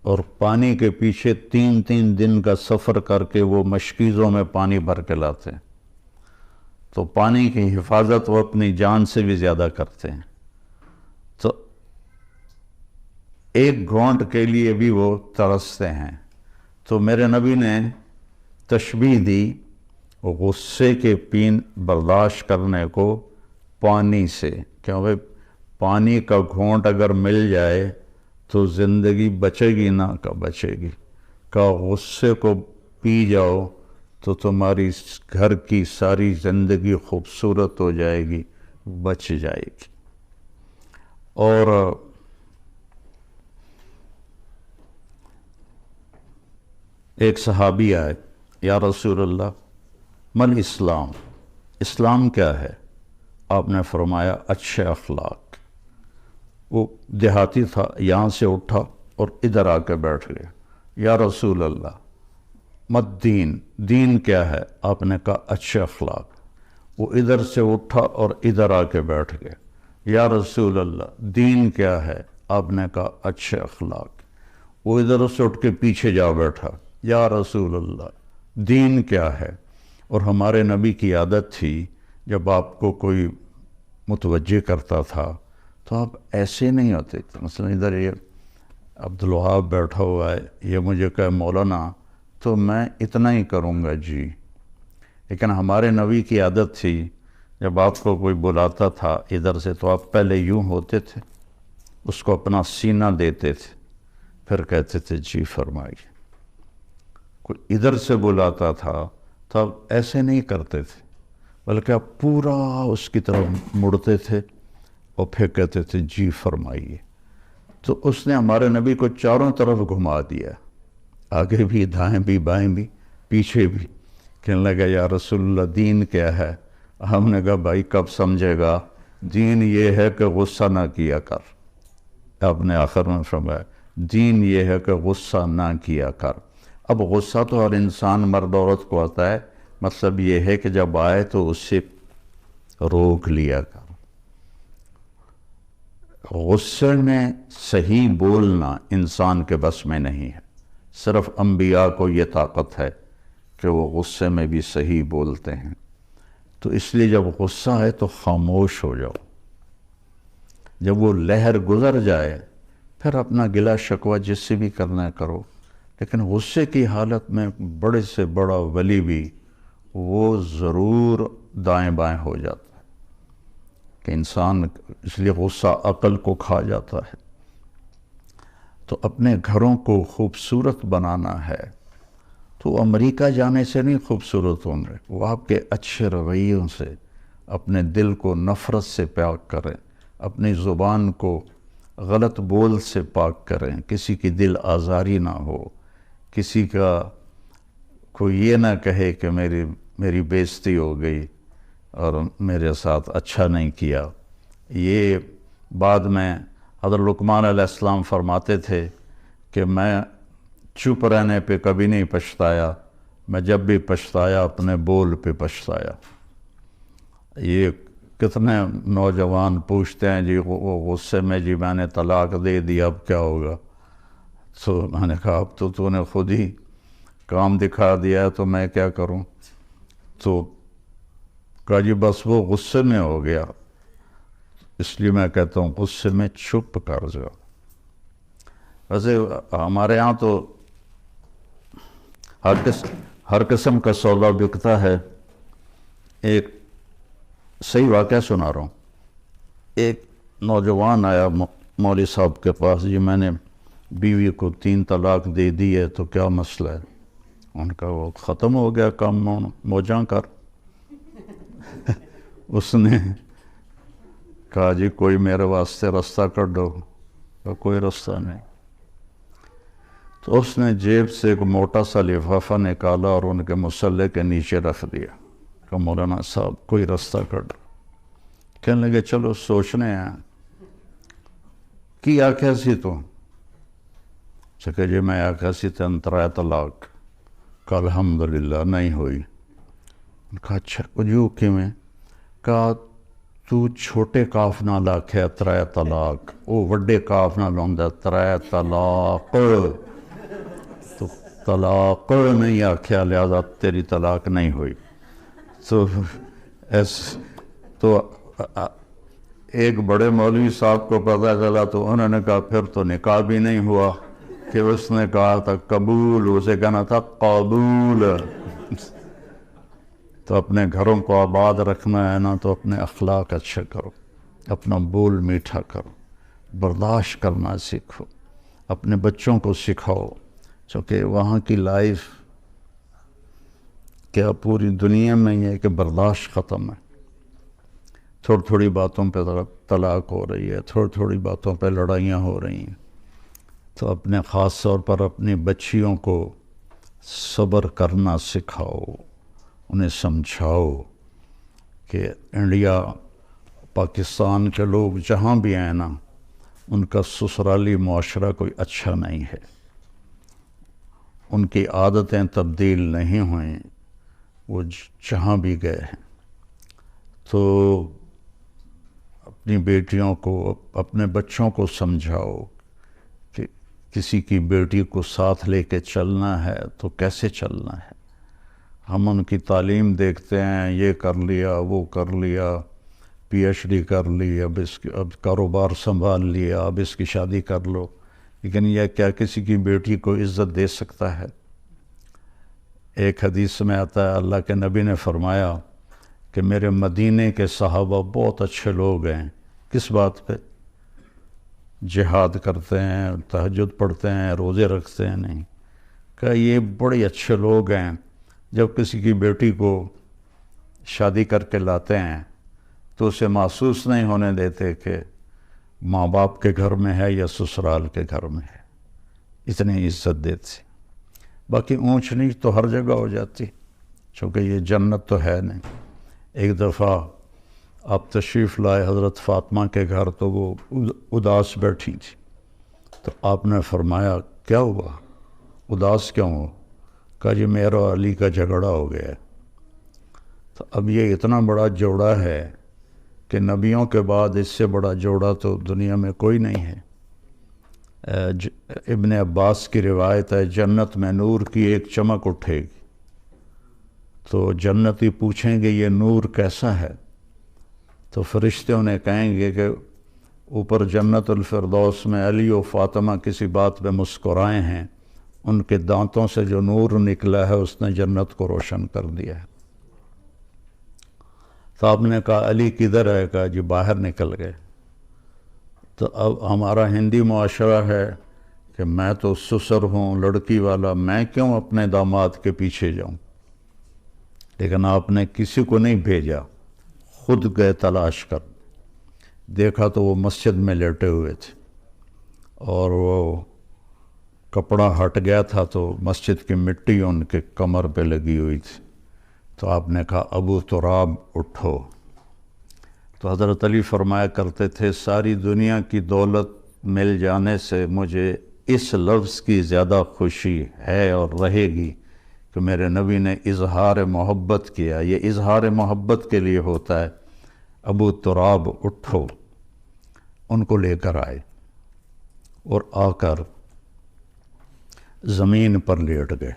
اور پانی کے پیچھے 3 دن کا سفر کر کے وہ مشکیزوں میں پانی بھر کے لاتے ہیں، تو پانی کی حفاظت وہ اپنی جان سے بھی زیادہ کرتے ہیں، تو ایک گھونٹ کے لیے بھی وہ ترستے ہیں۔ تو میرے نبی نے تشبیہ دی غصے کے برداشت کرنے کو پانی سے، کیوں بھائی پانی کا گھونٹ اگر مل جائے تو زندگی بچے گی نہ کہ بچے گی، کہ غصے کو پی جاؤ تو تمہاری گھر کی ساری زندگی خوبصورت ہو جائے گی، بچ جائے گی۔ اور ایک صحابی آئے، یا رسول اللہ مل اسلام، اسلام کیا ہے؟ آپ نے فرمایا اچھے اخلاق۔ وہ دیہاتی تھا، یہاں سے اٹھا اور ادھر آ کے بیٹھ گیا۔ یا رسول اللہ مت دین، دین کیا ہے؟ آپ نے کہا اچھے اخلاق۔ وہ ادھر سے اٹھا اور ادھر آ کے بیٹھ گیا۔ یا رسول اللہ دین کیا ہے؟ آپ نے کہا اچھے اخلاق۔ وہ ادھر سے اٹھ کے پیچھے جا بیٹھا۔ یا رسول اللہ دین کیا ہے؟ اور ہمارے نبی کی عادت تھی جب آپ کو کوئی متوجہ کرتا تھا تو آپ ایسے نہیں ہوتے تھے۔ مثلا ادھر یہ عبدالوہاب بیٹھا ہوا ہے، یہ مجھے کہے مولانا تو میں اتنا ہی کروں گا جی، لیکن ہمارے نبی کی عادت تھی جب آپ کو کوئی بلاتا تھا ادھر سے تو آپ پہلے یوں ہوتے تھے، اس کو اپنا سینہ دیتے تھے، پھر کہتے تھے جی فرمائیے۔ کوئی ادھر سے بلاتا تھا تو آپ ایسے نہیں کرتے تھے، بلکہ آپ پورا اس کی طرف مڑتے تھے اور پھر کہتے تھے جی فرمائیے۔ تو اس نے ہمارے نبی کو چاروں طرف گھما دیا، آگے بھی، دائیں بھی، بائیں بھی، پیچھے بھی۔ کہنے لگا یا رسول اللہ دین کیا ہے؟ ہم نے کہا بھائی کب سمجھے گا، دین یہ ہے کہ غصہ نہ کیا کر۔ آپ نے آخر میں فرمایا دین یہ ہے کہ غصہ نہ کیا کر۔ اب غصہ تو ہر انسان مرد عورت کو آتا ہے، مطلب یہ ہے کہ جب آئے تو اس سے روک لیا کر۔ غصے میں صحیح بولنا انسان کے بس میں نہیں ہے، صرف انبیاء کو یہ طاقت ہے کہ وہ غصے میں بھی صحیح بولتے ہیں۔ تو اس لیے جب غصہ آئے تو خاموش ہو جاؤ، جب وہ لہر گزر جائے پھر اپنا گلہ شکوہ جس سے بھی کرنا کرو، لیکن غصے کی حالت میں بڑے سے بڑا ولی بھی وہ ضرور دائیں بائیں ہو جاتا ہے کہ انسان، اس لیے غصہ عقل کو کھا جاتا ہے۔ تو اپنے گھروں کو خوبصورت بنانا ہے تو امریکہ جانے سے نہیں خوبصورت ہوں گے، وہ آپ کے اچھے رویوں سے اپنے دل کو نفرت سے پاک کریں، اپنی زبان کو غلط بول سے پاک کریں، کسی کی دل آزاری نہ ہو، کسی کا کوئی یہ نہ کہے کہ میری بےزتی ہو گئی اور میرے ساتھ اچھا نہیں کیا۔ یہ بعد میں حضرت لقمان علیہ السلام فرماتے تھے کہ میں چپ رہنے پہ کبھی نہیں پچھتایا، میں جب بھی پچھتایا اپنے بول پہ پچھتایا۔ یہ کتنے نوجوان پوچھتے ہیں جی وہ غصے میں جی میں نے طلاق دے دی اب کیا ہوگا؟ تو میں نے کہا اب تو نے خود ہی کام دکھا دیا ہے تو میں کیا کروں؟ تو کہا جی بس وہ غصے میں ہو گیا، اس لیے میں کہتا ہوں غصے میں چھپ کر جاؤ۔ ویسے ہمارے ہاں تو ہر قسم کا سودا بکتا ہے۔ ایک صحیح واقعہ سنا رہا ہوں۔ ایک نوجوان آیا مولوی صاحب کے پاس، جی میں نے بیوی کو 3 طلاق دے دی ہے تو کیا مسئلہ ہے؟ ان کا وہ ختم ہو گیا کام موجاں کر۔ اس نے کہا جی کوئی میرے واسطے رستہ کر دو، کوئی رستہ نہیں۔ تو اس نے جیب سے ایک موٹا سا لفافہ نکالا اور ان کے مسلح کے نیچے رکھ دیا کہ مولانا صاحب کوئی رستہ کر دو۔ کہنے لگے چلو سوچنے ہیں۔ کی آکھیا سی تو کہ جی میں آکھیا سی تین 3 طلاق، کہ الحمدللہ نہیں ہوئی۔ کہا اچھا جو کہ میں کہا تو چھوٹے کاف نال آکھیا 3 طلاق، او وڈے کاف نال ہوندا 3 طلاق، تو طلاق نہیں آکھیا لہذا تیری طلاق نہیں ہوئی۔ تو ایک بڑے مولوی صاحب کو پتہ چلا تو انہوں نے کہا پھر تو نکاح بھی نہیں ہوا، کہ اس نے کہا تھا قبول، اسے کہنا تھا قبول۔ تو اپنے گھروں کو آباد رکھنا ہے نا تو اپنے اخلاق اچھے کرو، اپنا بول میٹھا کرو، برداشت کرنا سیکھو، اپنے بچوں کو سکھاؤ، چونکہ وہاں کی لائف کیا پوری دنیا میں یہ ہے کہ برداشت ختم ہے۔ تھوڑی تھوڑی باتوں پہ طلاق ہو رہی ہے، تھوڑی تھوڑی باتوں پہ لڑائیاں ہو رہی ہیں۔ تو اپنے خاص طور پر اپنی بچیوں کو صبر کرنا سکھاؤ، انہیں سمجھاؤ کہ انڈیا پاکستان کے لوگ جہاں بھی ہیں نا ان کا سسرالی معاشرہ کوئی اچھا نہیں ہے، ان کی عادتیں تبدیل نہیں ہوئیں، وہ جہاں بھی گئے ہیں۔ تو اپنی بیٹیوں کو، اپنے بچوں کو سمجھاؤ کہ کسی کی بیٹی کو ساتھ لے کے چلنا ہے تو کیسے چلنا ہے۔ ہم ان کی تعلیم دیکھتے ہیں، یہ کر لیا وہ کر لیا، پی ایچ ڈی کر لی، اب کاروبار سنبھال لیا، اب اس کی شادی کر لو، لیکن یہ کیا کسی کی بیٹی کو عزت دے سکتا ہے؟ ایک حدیث میں آتا ہے اللہ کے نبی نے فرمایا کہ میرے مدینے کے صحابہ بہت اچھے لوگ ہیں۔ کس بات پہ؟ جہاد کرتے ہیں، تہجد پڑھتے ہیں، روزے رکھتے ہیں، نہیں کہ یہ بڑے اچھے لوگ ہیں، جب کسی کی بیٹی کو شادی کر کے لاتے ہیں تو اسے محسوس نہیں ہونے دیتے کہ ماں باپ کے گھر میں ہے یا سسرال کے گھر میں ہے، اتنی عزت دیتے۔ باقی اونچ نیچ تو ہر جگہ ہو جاتی، چونکہ یہ جنت تو ہے نہیں۔ ایک دفعہ آپ تشریف لائے حضرت فاطمہ کے گھر تو وہ اداس بیٹھی تھی، تو آپ نے فرمایا کیا ہوا، اداس کیوں ہو؟ کہا جی میرا علی کا جھگڑا ہو گیا ہے۔ تو اب یہ اتنا بڑا جوڑا ہے کہ نبیوں کے بعد اس سے بڑا جوڑا تو دنیا میں کوئی نہیں ہے۔ ابن عباس کی روایت ہے جنت میں نور کی ایک چمک اٹھے گی تو جنتی پوچھیں گے یہ نور کیسا ہے؟ تو فرشتے انہیں کہیں گے کہ اوپر جنت الفردوس میں علی و فاطمہ کسی بات پہ مسکرائے ہیں، ان کے دانتوں سے جو نور نکلا ہے اس نے جنت کو روشن کر دیا ہے۔ تو آپ نے کہا علی کدھر ہے؟ کہا جی باہر نکل گئے۔ تو اب ہمارا ہندی معاشرہ ہے کہ میں تو سسر ہوں، لڑکی والا، میں کیوں اپنے داماد کے پیچھے جاؤں؟ لیکن آپ نے کسی کو نہیں بھیجا، خود گئے تلاش کر، دیکھا تو وہ مسجد میں لیٹے ہوئے تھے اور وہ کپڑا ہٹ گیا تھا تو مسجد کی مٹی ان کے کمر پہ لگی ہوئی تھی۔ تو آپ نے کہا ابو تراب اٹھو۔ تو حضرت علی فرمایا کرتے تھے ساری دنیا کی دولت مل جانے سے مجھے اس لفظ کی زیادہ خوشی ہے اور رہے گی کہ میرے نبی نے اظہار محبت کیا. یہ اظہار محبت کے لیے ہوتا ہے. ابو تراب اٹھو، ان کو لے کر آئے اور آ کر زمین پر لیٹ گئے.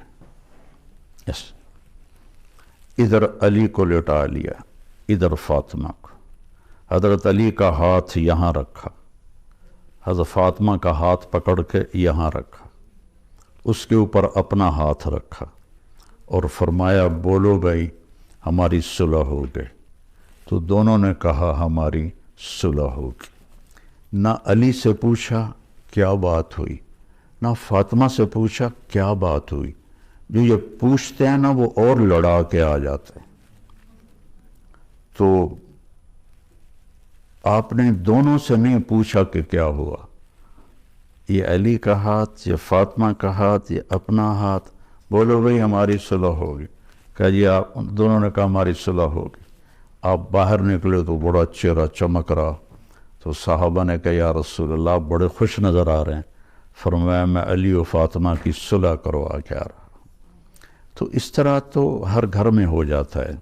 ادھر علی کو لٹا لیا، ادھر فاطمہ کو. حضرت علی کا ہاتھ یہاں رکھا، حضرت فاطمہ کا ہاتھ پکڑ کے یہاں رکھا، اس کے اوپر اپنا ہاتھ رکھا اور فرمایا بولو بھائی ہماری صلح ہو گئی. تو دونوں نے کہا ہماری صلح ہوگی. نہ علی سے پوچھا کیا بات ہوئی، نہ فاطمہ سے پوچھا کیا بات ہوئی. جو یہ پوچھتے ہیں نا وہ اور لڑا کے آ جاتے ہیں. تو آپ نے دونوں سے نہیں پوچھا کہ کیا ہوا، یہ علی کا ہاتھ، یہ فاطمہ کا ہاتھ، یہ اپنا ہاتھ. بولو بھئی ہماری صلح ہوگی. کہا جی آپ دونوں نے کہا ہماری صلح ہوگی. آپ باہر نکلے تو بڑا چہرہ چمک رہا. تو صحابہ نے کہا یا رسول اللہ آپ بڑے خوش نظر آ رہے ہیں. فرمایا میں علی و فاطمہ کی صلح کروا کے آ رہا. تو اس طرح تو ہر گھر میں ہو جاتا ہے،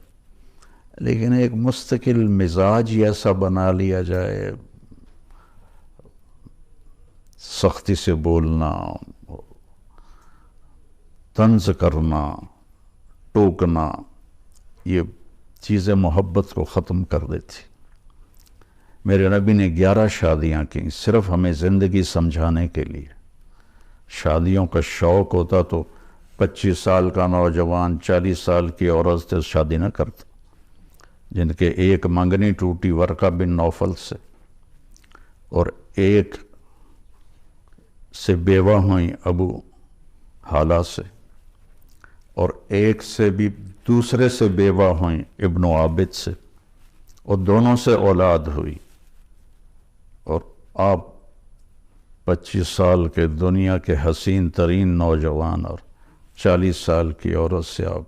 لیکن ایک مستقل مزاج ہی ایسا بنا لیا جائے، سختی سے بولنا، طنز کرنا، ٹوکنا، یہ چیزیں محبت کو ختم کر دیتی. میرے نبی نے 11 شادیاں کی صرف ہمیں زندگی سمجھانے کے لیے. شادیوں کا شوق ہوتا تو 25 سال کا نوجوان 40 سال کی عورت سے شادی نہ کرتا. جن کے ایک منگنی ٹوٹی ورقہ بن نوفل سے، اور ایک سے بیوہ ہوئیں ابو حالہ سے، اور ایک سے بھی دوسرے سے بیوہ ہوئیں ابن عابد سے، اور دونوں سے اولاد ہوئی. اور آپ 25 سال کے دنیا کے حسین ترین نوجوان اور 40 سال کی عورت سے آپ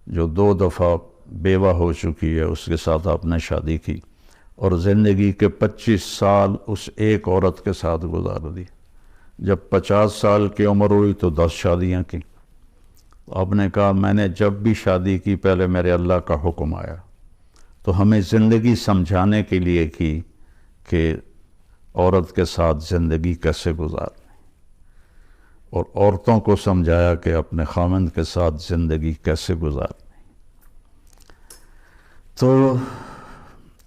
جو 2 دفعہ بیوہ ہو چکی ہے اس کے ساتھ آپ نے شادی کی، اور زندگی کے 25 سال اس ایک عورت کے ساتھ گزار دی. جب 50 سال کی عمر ہوئی تو 10 شادیاں کی. آپ نے کہا میں نے جب بھی شادی کی پہلے میرے اللہ کا حکم آیا. تو ہمیں زندگی سمجھانے کے لیے کی کہ عورت کے ساتھ زندگی کیسے گزاریں، اور عورتوں کو سمجھایا کہ اپنے خاوند کے ساتھ زندگی کیسے گزاریں. تو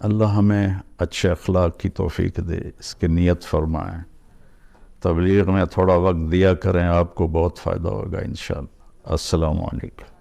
اللہ ہمیں اچھے اخلاق کی توفیق دے، اس کی نیت فرمائیں. تبلیغ میں تھوڑا وقت دیا کریں، آپ کو بہت فائدہ ہوگا انشاءاللہ. السلام علیکم.